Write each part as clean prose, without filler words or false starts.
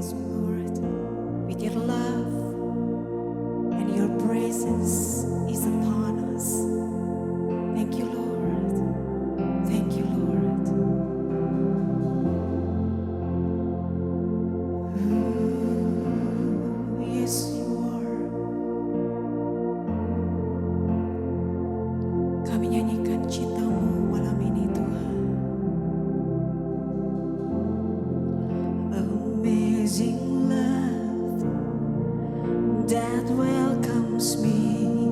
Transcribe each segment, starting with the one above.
Yes, Lord, with your love and your presence is upon us. Thank you, Lord. Thank you, Lord. Yes, you are. Kami nyanyikan cinta-Mu malam ini, Tuhan. Amazing love that welcomes me,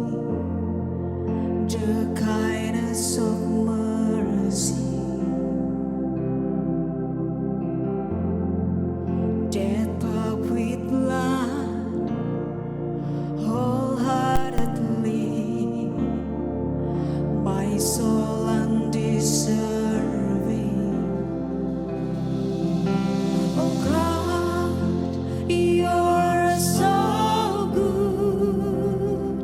the kindness of mercy that bought with blood wholeheartedly, my soul undeserving. Oh God, you're so good.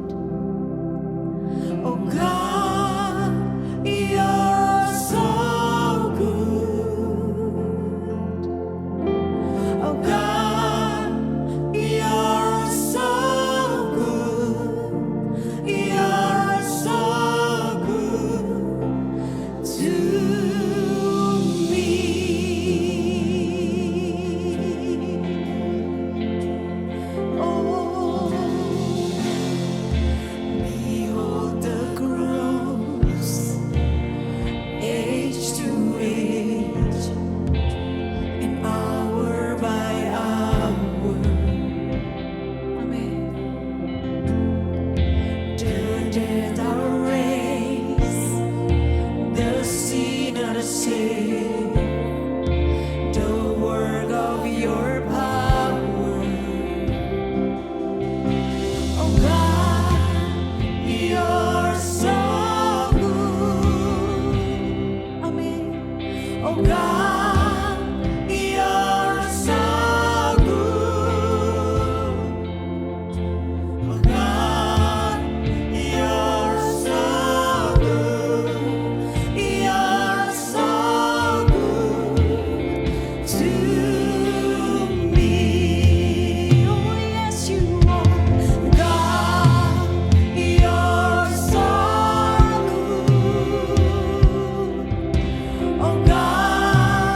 Oh God, you're so good. Oh God, you're so good. You're so good to me. Oh, behold the growth, age to age, and hour by hour. Amen. The dead are raised, the sinner saved, the work of your power. Oh God, you're so good. Amen. Oh God, you're so good. Oh God, you're so good. You're so good to me. Oh yes, you are. God, you're so good. Oh God,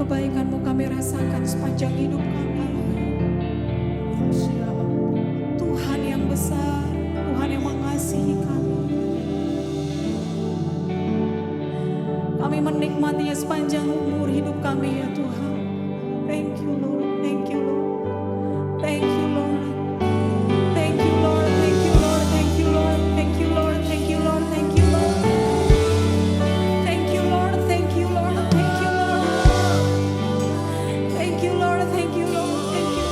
kebaikan-Mu kami rasakan sepanjang hidup kami. Tuhan yang besar, Tuhan yang mengasihi kami. Kami menikmatinya sepanjang umur hidup kami ya Tuhan. Thank you Lord, thank you Lord, thank you Lord, thank you Lord, thank you Lord, thank you Lord, thank you Lord, thank you Lord, thank you Lord, thank you Lord, thank you Lord, thank you Lord, thank you Lord, thank you Lord, thank you.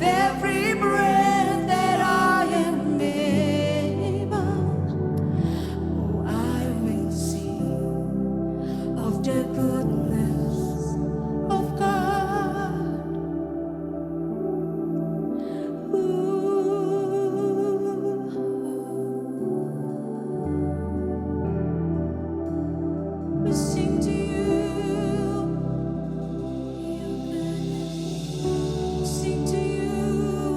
every breath that I am able, oh, I will sing of the goodness of God. We sing to you, sing to you.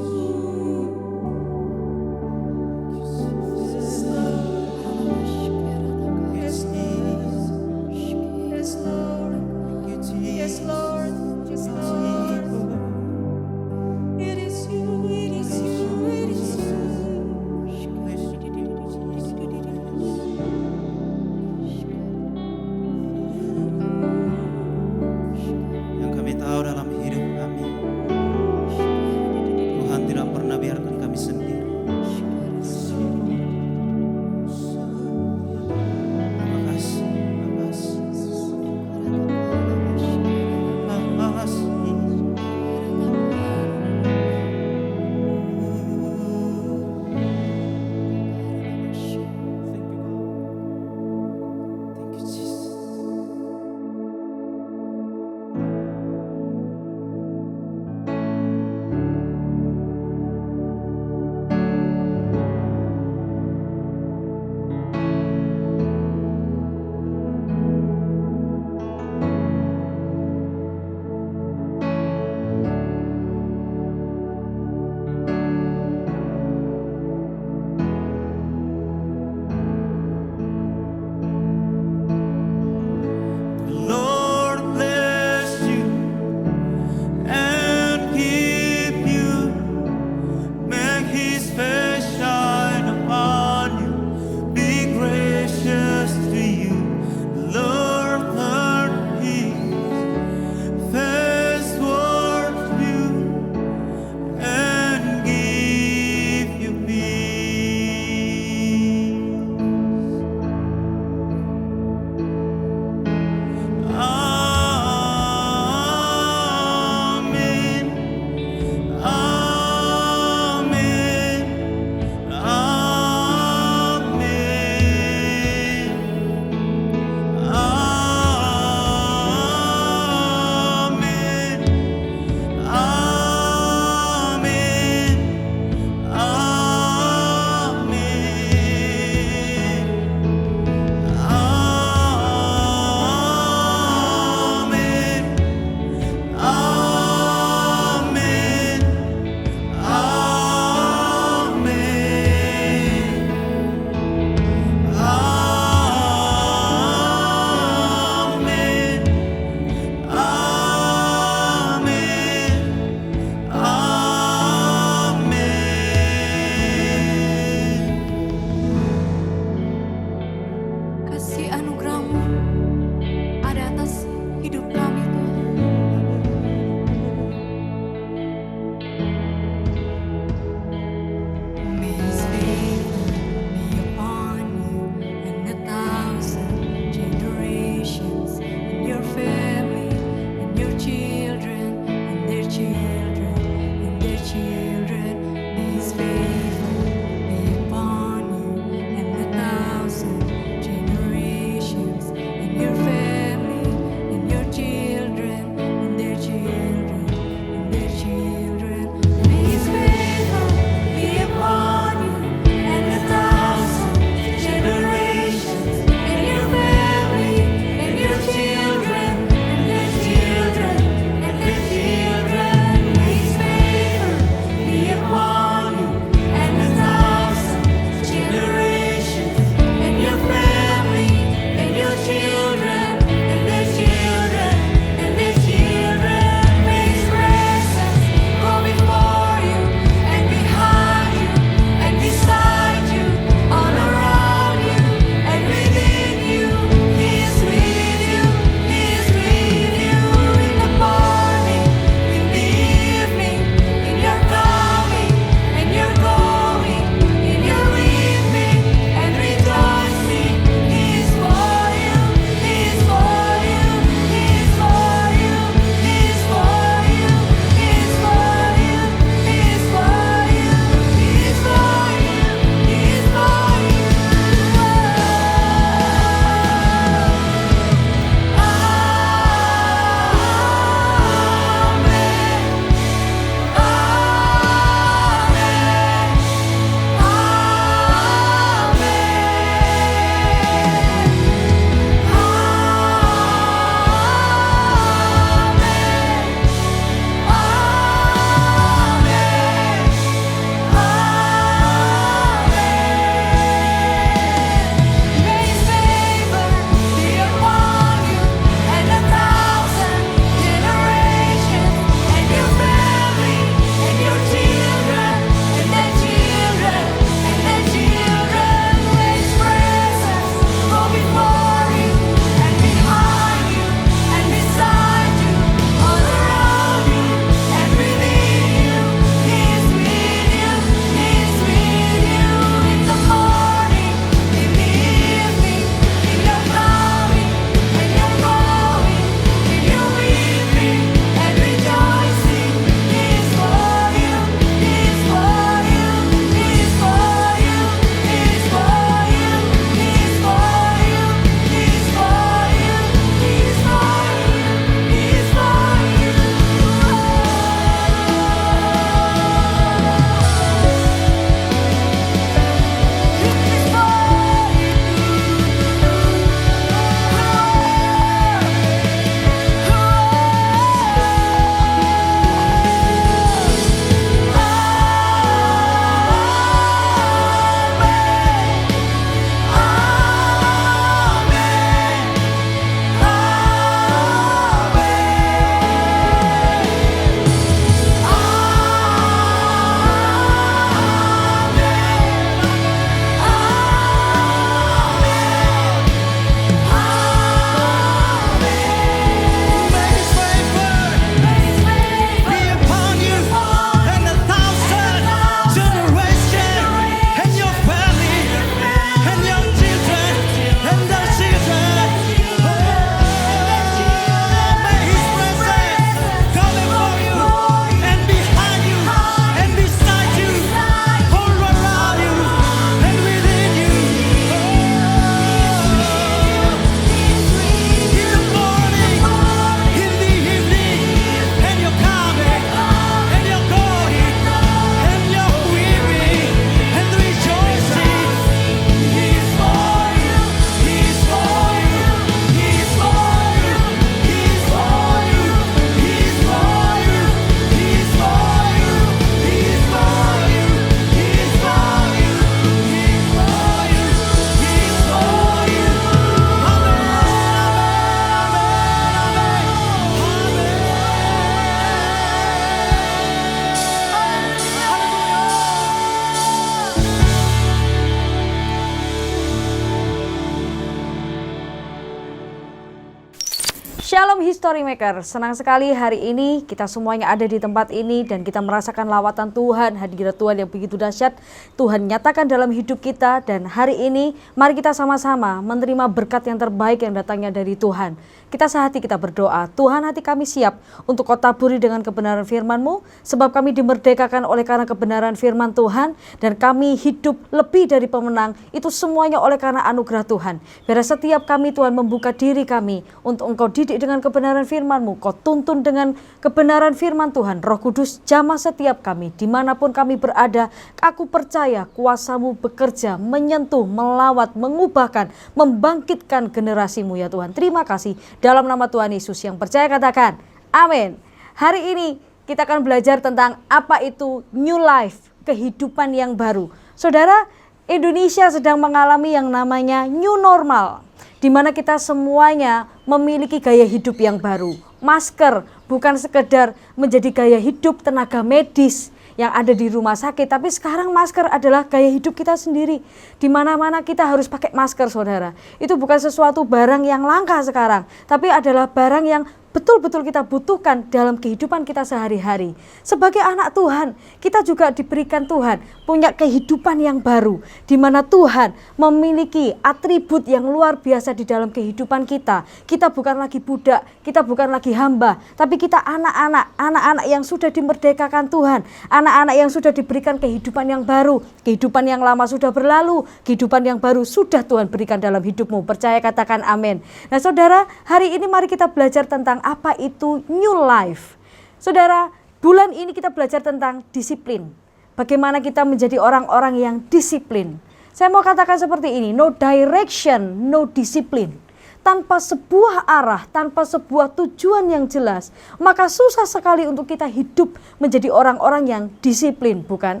History Maker, senang sekali hari ini kita semuanya ada di tempat ini dan kita merasakan lawatan Tuhan, hadirat Tuhan yang begitu dahsyat. Tuhan nyatakan dalam hidup kita, dan hari ini mari kita sama-sama menerima berkat yang terbaik yang datangnya dari Tuhan. Kita sehati kita berdoa, Tuhan, hati kami siap untuk Kau taburi dengan kebenaran firman-Mu, sebab kami dimerdekakan oleh karena kebenaran firman Tuhan, dan kami hidup lebih dari pemenang, itu semuanya oleh karena anugerah Tuhan. Biar setiap kami Tuhan membuka diri kami untuk Engkau didik dengan kebenaran firman-Mu, Kau tuntun dengan kebenaran firman Tuhan. Roh Kudus jamah setiap kami, dimanapun kami berada. Aku percaya kuasa-Mu bekerja, menyentuh, melawat, mengubahkan, membangkitkan generasi-Mu ya Tuhan. Terima kasih. Dalam nama Tuhan Yesus, yang percaya katakan amin. Hari ini kita akan belajar tentang apa itu new life, kehidupan yang baru. Saudara, Indonesia sedang mengalami yang namanya new normal, di mana kita semuanya memiliki gaya hidup yang baru. Masker bukan sekedar menjadi gaya hidup tenaga medis yang ada di rumah sakit, tapi sekarang masker adalah gaya hidup kita sendiri. Di mana-mana kita harus pakai masker, saudara. Itu bukan sesuatu barang yang langka sekarang, tapi adalah barang yang betul-betul kita butuhkan dalam kehidupan kita sehari-hari. Sebagai anak Tuhan, kita juga diberikan Tuhan punya kehidupan yang baru, di mana Tuhan memiliki atribut yang luar biasa di dalam kehidupan kita. Kita bukan lagi budak, kita bukan lagi hamba, tapi kita anak-anak yang sudah dimerdekakan Tuhan, anak-anak yang sudah diberikan kehidupan yang baru. Kehidupan yang lama sudah berlalu, kehidupan yang baru sudah Tuhan berikan dalam hidupmu. Percaya katakan amin. Nah saudara, hari ini mari kita belajar tentang apa itu new life. Saudara, bulan ini kita belajar tentang disiplin. Bagaimana kita menjadi orang-orang yang disiplin. Saya mau katakan seperti ini, no direction, no discipline. Tanpa sebuah arah, tanpa sebuah tujuan yang jelas, maka susah sekali untuk kita hidup menjadi orang-orang yang disiplin, bukan?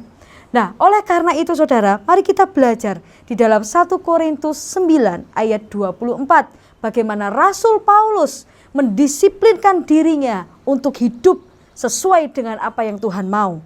Nah, oleh karena itu saudara, mari kita belajar di dalam 1 Korintus 9 ayat 24. Bagaimana Rasul Paulus mendisiplinkan dirinya untuk hidup sesuai dengan apa yang Tuhan mau.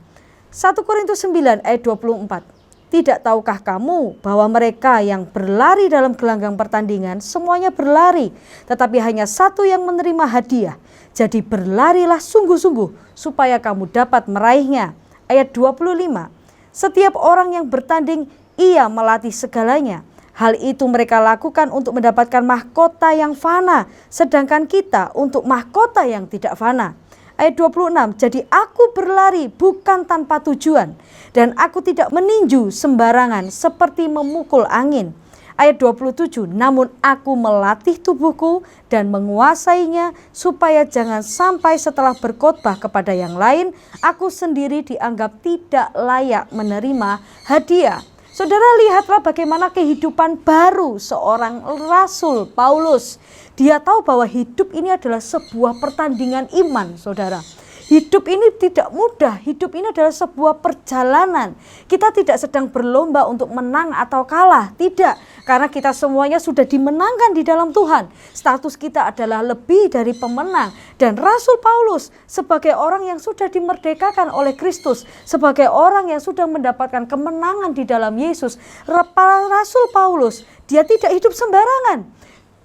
1 Korintus 9 ayat 24. Tidak tahukah kamu bahwa mereka yang berlari dalam gelanggang pertandingan semuanya berlari, tetapi hanya satu yang menerima hadiah. Jadi berlarilah sungguh-sungguh supaya kamu dapat meraihnya. Ayat 25. Setiap orang yang bertanding ia melatih segalanya. Hal itu mereka lakukan untuk mendapatkan mahkota yang fana, sedangkan kita untuk mahkota yang tidak fana. Ayat 26, jadi aku berlari bukan tanpa tujuan, dan aku tidak meninju sembarangan seperti memukul angin. Ayat 27, namun aku melatih tubuhku dan menguasainya supaya jangan sampai setelah berkhotbah kepada yang lain, aku sendiri dianggap tidak layak menerima hadiah. Saudara, lihatlah bagaimana kehidupan baru seorang Rasul Paulus. Dia tahu bahwa hidup ini adalah sebuah pertandingan iman, saudara. Hidup ini tidak mudah, hidup ini adalah sebuah perjalanan. Kita tidak sedang berlomba untuk menang atau kalah, tidak. Karena kita semuanya sudah dimenangkan di dalam Tuhan. Status kita adalah lebih dari pemenang. Dan Rasul Paulus sebagai orang yang sudah dimerdekakan oleh Kristus, sebagai orang yang sudah mendapatkan kemenangan di dalam Yesus, Rasul Paulus, dia tidak hidup sembarangan.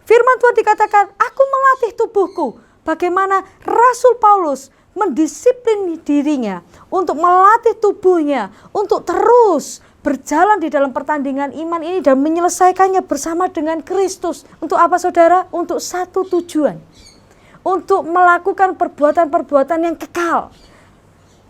Firman Tuhan dikatakan, aku melatih tubuhku. Bagaimana Rasul Paulus mendisiplin dirinya untuk melatih tubuhnya untuk terus berjalan di dalam pertandingan iman ini dan menyelesaikannya bersama dengan Kristus. Untuk apa saudara? Untuk satu tujuan. Untuk melakukan perbuatan-perbuatan yang kekal.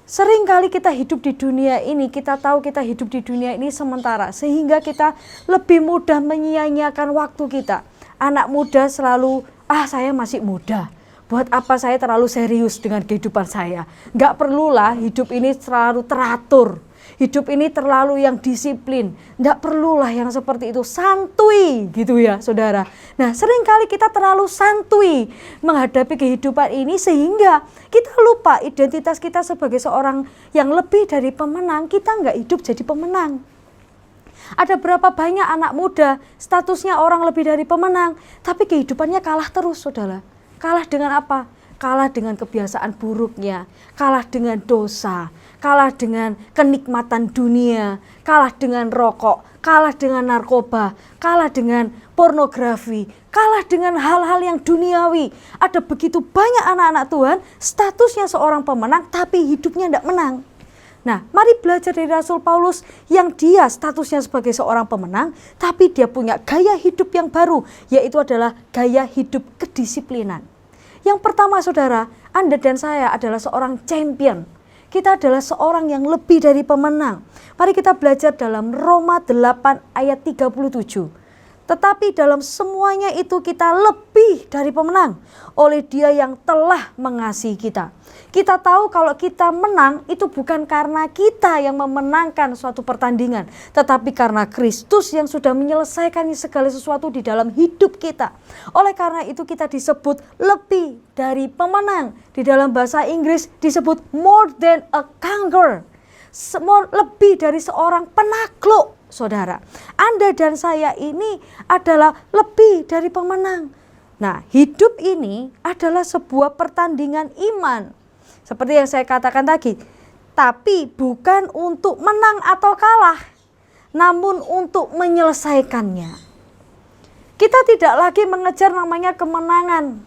Seringkali kita hidup di dunia ini, kita tahu kita hidup di dunia ini sementara, sehingga kita lebih mudah menyia-nyiakan waktu kita. Anak muda selalu, saya masih muda. Buat apa saya terlalu serius dengan kehidupan saya? Gak perlulah hidup ini terlalu teratur. Hidup ini terlalu yang disiplin. Gak perlulah yang seperti itu. Santuy gitu ya saudara. Nah seringkali kita terlalu santuy menghadapi kehidupan ini sehingga kita lupa identitas kita sebagai seorang yang lebih dari pemenang. Kita gak hidup jadi pemenang. Ada berapa banyak anak muda statusnya orang lebih dari pemenang. Tapi kehidupannya kalah terus saudara. Kalah dengan apa? kalah dengan kebiasaan buruknya, kalah dengan dosa, kalah dengan kenikmatan dunia, kalah dengan rokok, kalah dengan narkoba, kalah dengan pornografi, kalah dengan hal-hal yang duniawi. Ada begitu banyak anak-anak Tuhan, statusnya seorang pemenang tapi hidupnya tidak menang. Nah, mari belajar dari Rasul Paulus yang dia statusnya sebagai seorang pemenang, tapi dia punya gaya hidup yang baru, yaitu adalah gaya hidup kedisiplinan. Yang pertama saudara, Anda dan saya adalah seorang champion. Kita adalah seorang yang lebih dari pemenang. Mari kita belajar dalam Roma 8 ayat 37. Tetapi dalam semuanya itu kita lebih dari pemenang oleh Dia yang telah mengasihi kita. Kita tahu kalau kita menang itu bukan karena kita yang memenangkan suatu pertandingan, tetapi karena Kristus yang sudah menyelesaikan segala sesuatu di dalam hidup kita. Oleh karena itu kita disebut lebih dari pemenang. Di dalam bahasa Inggris disebut more than a conqueror. Lebih dari seorang penakluk. Saudara, Anda dan saya ini adalah lebih dari pemenang. Nah, hidup ini adalah sebuah pertandingan iman. Seperti yang saya katakan tadi, tapi bukan untuk menang atau kalah, namun untuk menyelesaikannya. Kita tidak lagi mengejar namanya kemenangan.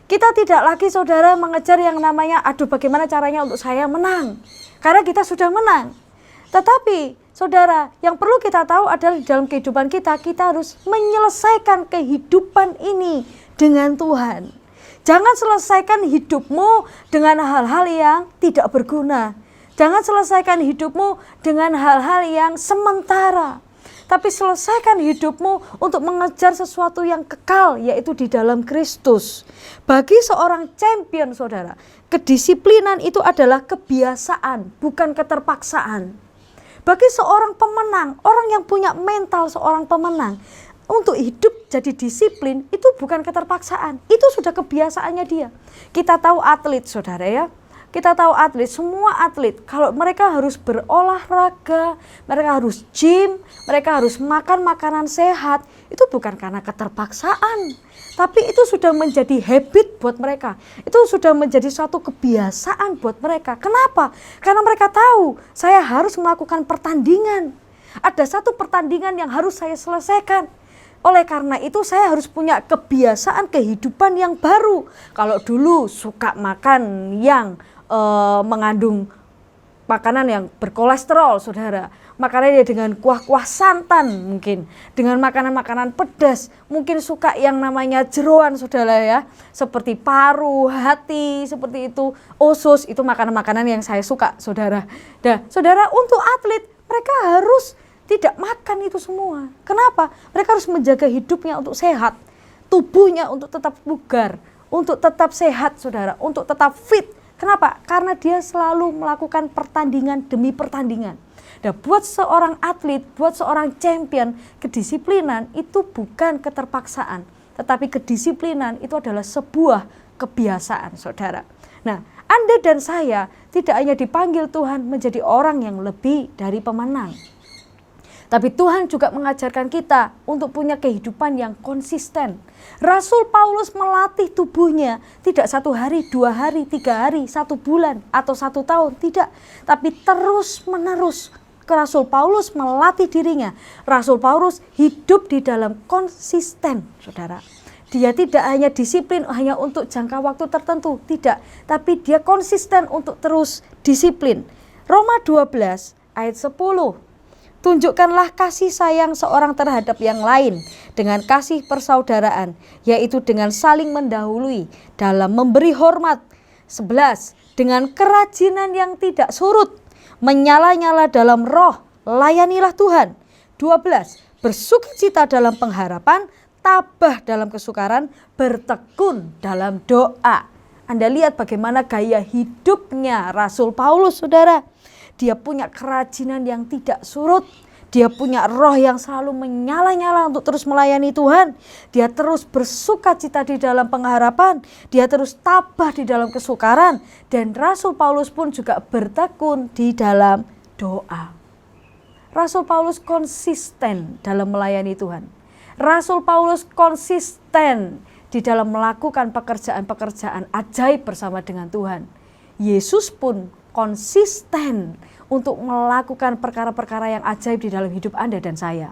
Kita tidak lagi saudara mengejar yang namanya, aduh bagaimana caranya untuk saya menang. Karena kita sudah menang. Tetapi saudara, yang perlu kita tahu adalah di dalam kehidupan kita, kita harus menyelesaikan kehidupan ini dengan Tuhan. Jangan selesaikan hidupmu dengan hal-hal yang tidak berguna. Jangan selesaikan hidupmu dengan hal-hal yang sementara. Tapi selesaikan hidupmu untuk mengejar sesuatu yang kekal, yaitu di dalam Kristus. Bagi seorang champion saudara, kedisiplinan itu adalah kebiasaan, bukan keterpaksaan. Bagi seorang pemenang, orang yang punya mental seorang pemenang, untuk hidup jadi disiplin itu bukan keterpaksaan, itu sudah kebiasaannya dia. Kita tahu atlet saudara ya, kita tahu atlet, semua atlet kalau mereka harus berolahraga, mereka harus gym, mereka harus makan makanan sehat, itu bukan karena keterpaksaan, tapi itu sudah menjadi habit buat mereka. Itu sudah menjadi suatu kebiasaan buat mereka. Kenapa? Karena mereka tahu saya harus melakukan pertandingan. Ada satu pertandingan yang harus saya selesaikan. Oleh karena itu saya harus punya kebiasaan kehidupan yang baru. Kalau dulu suka makan yang mengandung makanan yang berkolesterol saudara, makanannya dengan kuah-kuah santan mungkin, dengan makanan-makanan pedas, mungkin suka yang namanya jeroan saudara ya, seperti paru, hati, seperti itu, usus, itu makanan-makanan yang saya suka saudara. Nah saudara, untuk atlet mereka harus tidak makan itu semua. Kenapa? Mereka harus menjaga hidupnya untuk sehat, tubuhnya untuk tetap bugar, untuk tetap sehat saudara, untuk tetap fit. Kenapa? Karena dia selalu melakukan pertandingan demi pertandingan. Dan buat seorang atlet, buat seorang champion, kedisiplinan itu bukan keterpaksaan, tetapi kedisiplinan itu adalah sebuah kebiasaan saudara. Nah, Anda dan saya tidak hanya dipanggil Tuhan menjadi orang yang lebih dari pemenang, tapi Tuhan juga mengajarkan kita untuk punya kehidupan yang konsisten. Rasul Paulus melatih tubuhnya tidak 1 hari, 2 hari, 3 hari, 1 bulan, atau 1 tahun. Tidak, tapi terus menerus. Rasul Paulus melatih dirinya. Rasul Paulus hidup di dalam konsisten, saudara. Dia tidak hanya disiplin hanya untuk jangka waktu tertentu, tidak. Tapi dia konsisten untuk terus disiplin. Roma 12 ayat 10. Tunjukkanlah kasih sayang seorang terhadap yang lain dengan kasih persaudaraan, yaitu dengan saling mendahului dalam memberi hormat. 11. Dengan kerajinan yang tidak surut, menyala-nyala dalam roh, layanilah Tuhan. 12. Bersukacita dalam pengharapan, tabah dalam kesukaran, bertekun dalam doa. Anda lihat bagaimana gaya hidupnya Rasul Paulus saudara. Dia punya kerajinan yang tidak surut. Dia punya roh yang selalu menyala-nyala untuk terus melayani Tuhan. Dia terus bersukacita di dalam pengharapan. Dia terus tabah di dalam kesukaran. Dan Rasul Paulus pun juga bertekun di dalam doa. Rasul Paulus konsisten dalam melayani Tuhan. Rasul Paulus konsisten di dalam melakukan pekerjaan-pekerjaan ajaib bersama dengan Tuhan. Yesus pun konsisten untuk melakukan perkara-perkara yang ajaib di dalam hidup Anda dan saya.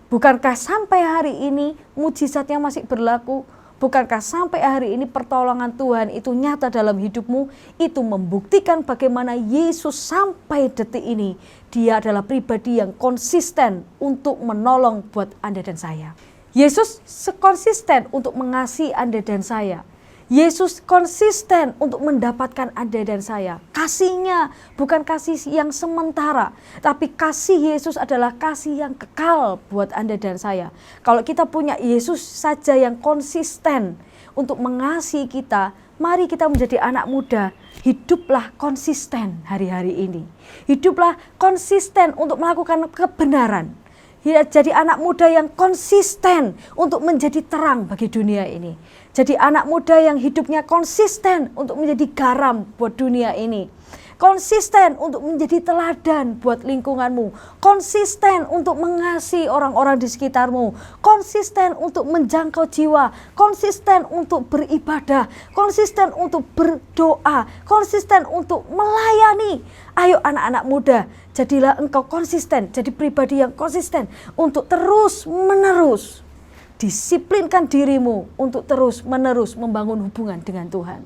Bukankah sampai hari ini mujizatnya masih berlaku? Bukankah sampai hari ini pertolongan Tuhan itu nyata dalam hidupmu? Itu membuktikan bagaimana Yesus sampai detik ini, Dia adalah pribadi yang konsisten untuk menolong buat Anda dan saya. Yesus konsisten untuk mengasihi Anda dan saya. Yesus konsisten untuk mendapatkan Anda dan saya. Kasih-Nya bukan kasih yang sementara, tapi kasih Yesus adalah kasih yang kekal buat Anda dan saya. Kalau kita punya Yesus saja yang konsisten untuk mengasihi kita, mari kita menjadi anak muda. Hiduplah konsisten hari-hari ini. Hiduplah konsisten untuk melakukan kebenaran. Jadi anak muda yang konsisten untuk menjadi terang bagi dunia ini. Jadi anak muda yang hidupnya konsisten untuk menjadi garam buat dunia ini. Konsisten untuk menjadi teladan buat lingkunganmu. Konsisten untuk mengasihi orang-orang di sekitarmu. Konsisten untuk menjangkau jiwa. Konsisten untuk beribadah. Konsisten untuk berdoa. Konsisten untuk melayani. Ayo anak-anak muda, jadilah engkau konsisten. Jadi pribadi yang konsisten untuk terus menerus. Disiplinkan dirimu untuk terus menerus membangun hubungan dengan Tuhan.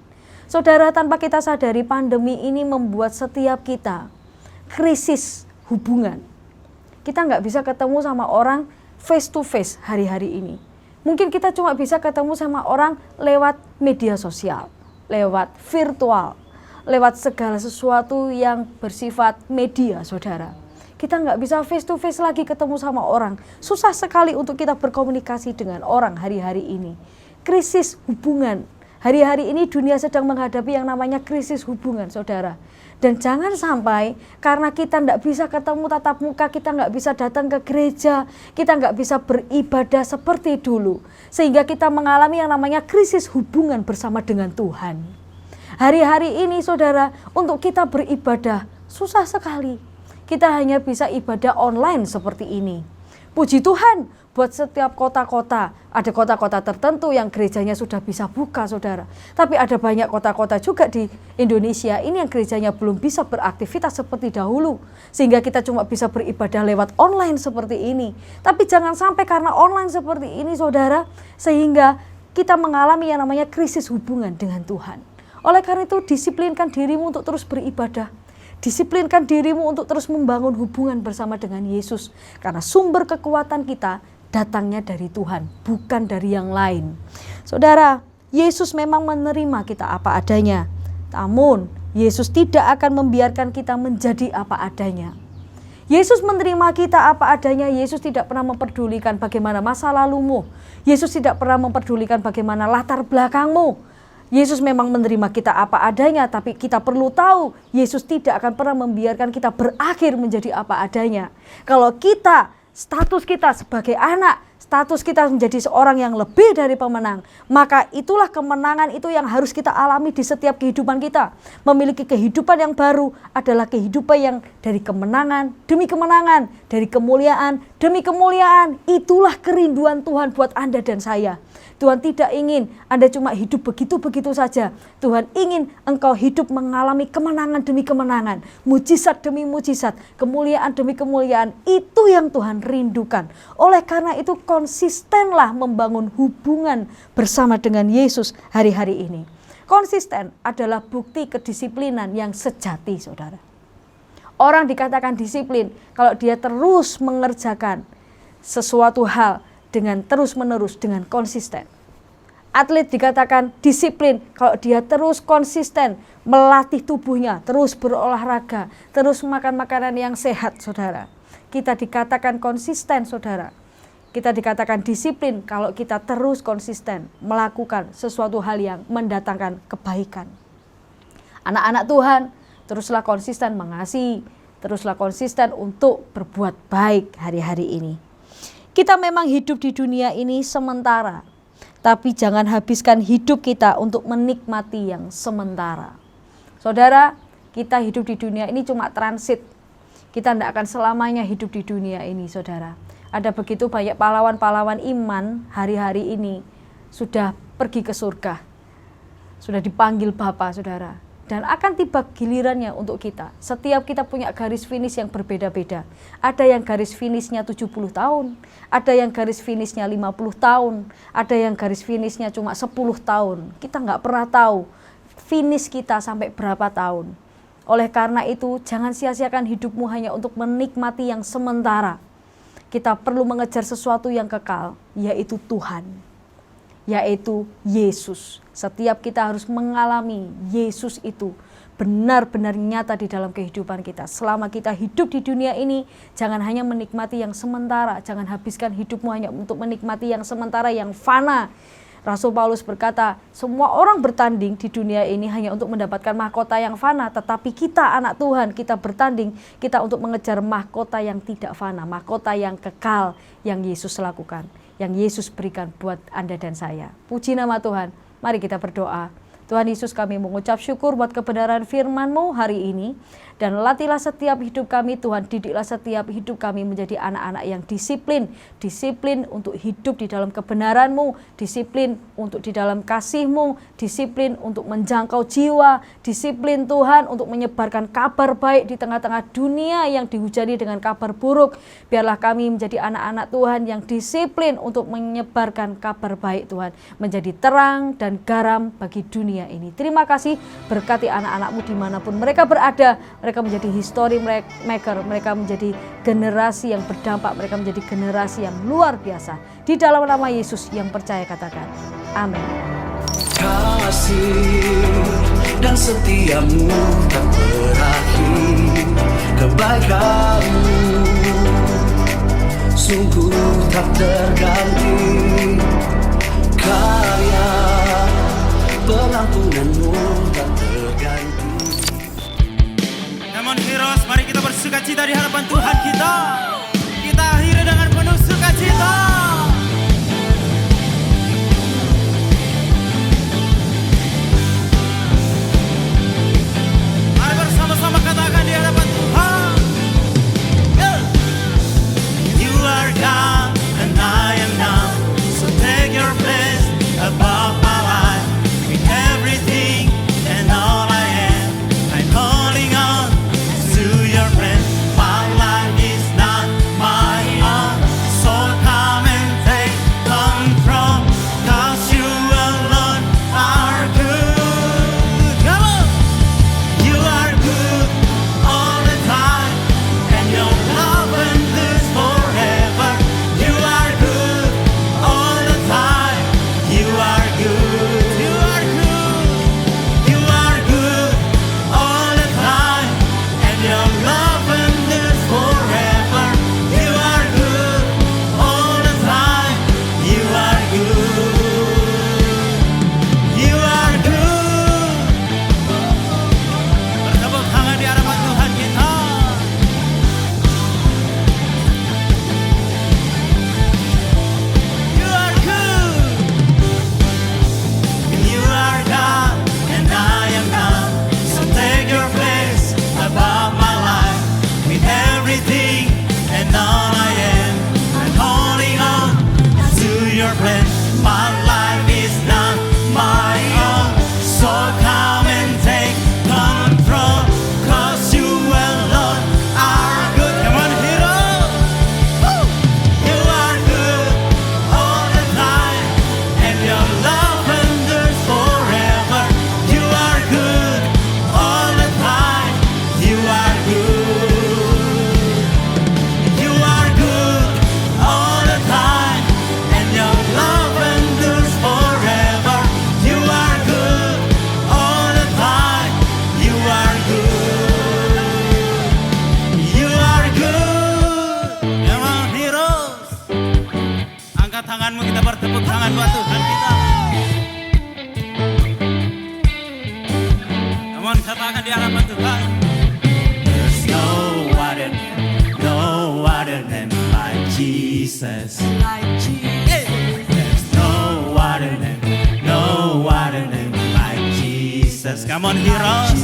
Saudara, tanpa kita sadari pandemi ini membuat setiap kita krisis hubungan. Kita nggak bisa ketemu sama orang face to face hari-hari ini. Mungkin kita cuma bisa ketemu sama orang lewat media sosial, lewat virtual, lewat segala sesuatu yang bersifat media, saudara. Kita nggak bisa face to face lagi ketemu sama orang. Susah sekali untuk kita berkomunikasi dengan orang hari-hari ini. Krisis hubungan. Hari-hari ini dunia sedang menghadapi yang namanya krisis hubungan, saudara. Dan jangan sampai karena kita tidak bisa ketemu tatap muka, kita nggak bisa datang ke gereja, kita nggak bisa beribadah seperti dulu. Sehingga kita mengalami yang namanya krisis hubungan bersama dengan Tuhan. Hari-hari ini, saudara, untuk kita beribadah susah sekali. Kita hanya bisa ibadah online seperti ini. Puji Tuhan, buat setiap kota-kota, ada kota-kota tertentu yang gerejanya sudah bisa buka, saudara. Tapi ada banyak kota-kota juga di Indonesia ini yang gerejanya belum bisa beraktivitas seperti dahulu. Sehingga kita cuma bisa beribadah lewat online seperti ini. Tapi jangan sampai karena online seperti ini, saudara, sehingga kita mengalami yang namanya krisis hubungan dengan Tuhan. Oleh karena itu, disiplinkan dirimu untuk terus beribadah. Disiplinkan dirimu untuk terus membangun hubungan bersama dengan Yesus. Karena sumber kekuatan kita datangnya dari Tuhan, bukan dari yang lain. Saudara, Yesus memang menerima kita apa adanya. Namun, Yesus tidak akan membiarkan kita menjadi apa adanya. Yesus menerima kita apa adanya. Yesus tidak pernah memperdulikan bagaimana masa lalumu. Yesus tidak pernah memperdulikan bagaimana latar belakangmu. Yesus memang menerima kita apa adanya, tapi kita perlu tahu Yesus tidak akan pernah membiarkan kita berakhir menjadi apa adanya. Kalau kita, status kita sebagai anak, status kita menjadi seorang yang lebih dari pemenang, maka itulah kemenangan itu yang harus kita alami di setiap kehidupan kita. Memiliki kehidupan yang baru adalah kehidupan yang dari kemenangan demi kemenangan, dari kemuliaan demi kemuliaan. Itulah kerinduan Tuhan buat Anda dan saya. Tuhan tidak ingin Anda cuma hidup begitu-begitu saja. Tuhan ingin engkau hidup mengalami kemenangan demi kemenangan, mujizat demi mujizat, kemuliaan demi kemuliaan. Itu yang Tuhan rindukan. Oleh karena itu konsistenlah membangun hubungan bersama dengan Yesus hari-hari ini. Konsisten adalah bukti kedisiplinan yang sejati, saudara. Orang dikatakan disiplin kalau dia terus mengerjakan sesuatu hal dengan terus-menerus, dengan konsisten. Atlet dikatakan disiplin kalau dia terus konsisten melatih tubuhnya, terus berolahraga, terus makan makanan yang sehat, saudara. Kita dikatakan konsisten, saudara. Kita dikatakan disiplin kalau kita terus konsisten melakukan sesuatu hal yang mendatangkan kebaikan. Anak-anak Tuhan, teruslah konsisten mengasihi, teruslah konsisten untuk berbuat baik hari-hari ini. Kita memang hidup di dunia ini sementara, tapi jangan habiskan hidup kita untuk menikmati yang sementara. Saudara, kita hidup di dunia ini cuma transit. Kita tidak akan selamanya hidup di dunia ini, saudara. Ada begitu banyak pahlawan-pahlawan iman hari-hari ini sudah pergi ke surga, sudah dipanggil Bapa, saudara. Dan akan tiba gilirannya untuk kita. Setiap kita punya garis finish yang berbeda-beda. Ada yang garis finishnya 70 tahun, ada yang garis finishnya 50 tahun, ada yang garis finishnya cuma 10 tahun. Kita nggak pernah tahu finish kita sampai berapa tahun. Oleh karena itu, jangan sia-siakan hidupmu hanya untuk menikmati yang sementara. Kita perlu mengejar sesuatu yang kekal, yaitu Tuhan, yaitu Yesus. Setiap kita harus mengalami Yesus itu benar-benar nyata di dalam kehidupan kita. Selama kita hidup di dunia ini, jangan hanya menikmati yang sementara, jangan habiskan hidupmu hanya untuk menikmati yang sementara, yang fana. Rasul Paulus berkata, semua orang bertanding di dunia ini hanya untuk mendapatkan mahkota yang fana, tetapi kita anak Tuhan, kita bertanding, kita untuk mengejar mahkota yang tidak fana, mahkota yang kekal yang Yesus lakukan, yang Yesus berikan buat Anda dan saya. Puji nama Tuhan. Mari kita berdoa. Tuhan Yesus, kami mengucap syukur buat kebenaran firman-Mu hari ini. Dan latihlah setiap hidup kami, Tuhan. Didiklah setiap hidup kami menjadi anak-anak yang disiplin. Disiplin untuk hidup di dalam kebenaran-Mu. Disiplin untuk di dalam kasih-Mu. Disiplin untuk menjangkau jiwa. Disiplin Tuhan untuk menyebarkan kabar baik di tengah-tengah dunia yang dihujani dengan kabar buruk. Biarlah kami menjadi anak-anak Tuhan yang disiplin untuk menyebarkan kabar baik, Tuhan. Menjadi terang dan garam bagi dunia ini. Terima kasih, berkati anak-anak-Mu dimanapun mereka berada. Mereka menjadi history maker, mereka menjadi generasi yang berdampak, mereka menjadi generasi yang luar biasa. Di dalam nama Yesus yang percaya katakan, amin. Kasih dan setiamu tak berakhir, kebaikanmu sungguh tak terganti, karya pengampunanmu tak terganti. Come on heroes, mari kita bersukacita di hadapan Tuhan kita. Kita akhiri dengan penuh sukacita. Mari bersama-sama katakan di hadapan Tuhan. You are God and I am not, so take your place above my life. With everything and all I am, I'm holding on to your hand. My life is not my own, so come and take control, 'cause you alone are good. Come on! You are good all the time, and your love endures forever. You are good all the time. You are good. You are good. You are good all the time, and your love endures forever. You are good all the time. You are good. You are good. Bertepuk tangan di hadapan Tuhan kita. You are good. You are God and I am not, so take your place above my life. With everything and all I am, I'm holding on to your plan. My life is not my own, so come and take control, 'cause you alone are good. Come on, hero. Woo! You are good all the time, and your love endures forever. You are good all the time. You are good. You are good all the time, and your love endures forever. You are good all the time. You are good. You are good. Come on, heroes. Angkat tanganmu, kita bertepuk tangan buat Tuhan kita. Come on, katakan di hadapan Tuhan. There's no other name like Jesus. There's no other name like Jesus. Come on, heroes.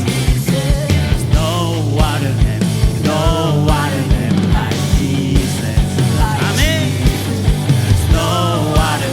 There's no other name like Jesus. Amen. There's no other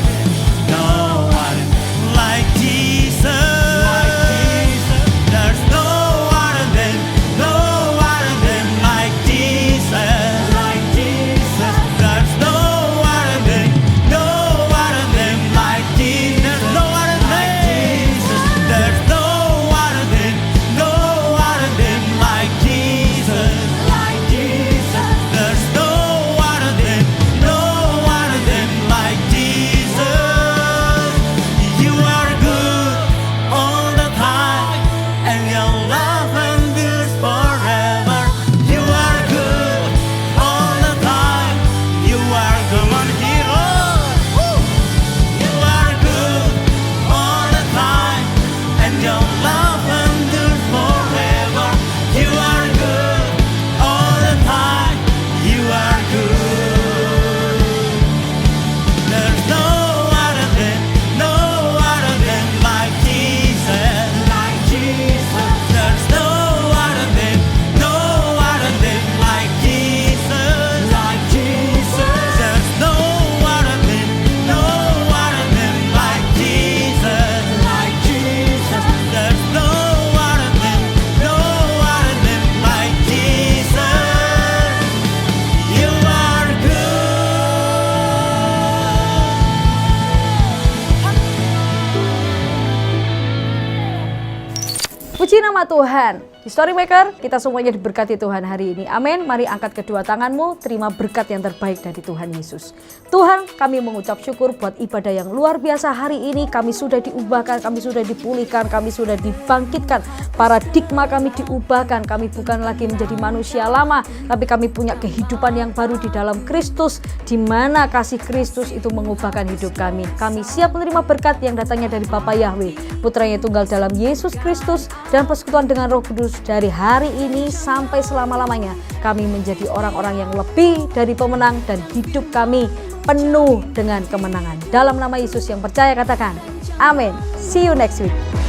nama Tuhan. Di Storymaker, kita semuanya diberkati Tuhan hari ini. Amin. Mari angkat kedua tanganmu, terima berkat yang terbaik dari Tuhan Yesus. Tuhan, kami mengucap syukur buat ibadah yang luar biasa hari ini. Kami sudah diubahkan, kami sudah dipulihkan, kami sudah dibangkitkan. Paradigma kami diubahkan. Kami bukan lagi menjadi manusia lama, tapi kami punya kehidupan yang baru di dalam Kristus, di mana kasih Kristus itu mengubahkan hidup kami. Kami siap menerima berkat yang datangnya dari Bapa Yahweh, Putranya tunggal dalam Yesus Kristus, dan persekutuan dengan Roh Kudus dari hari ini sampai selama-lamanya. Kami menjadi orang-orang yang lebih dari pemenang dan hidup kami penuh dengan kemenangan. Dalam nama Yesus yang percaya katakan, amin. See you next week.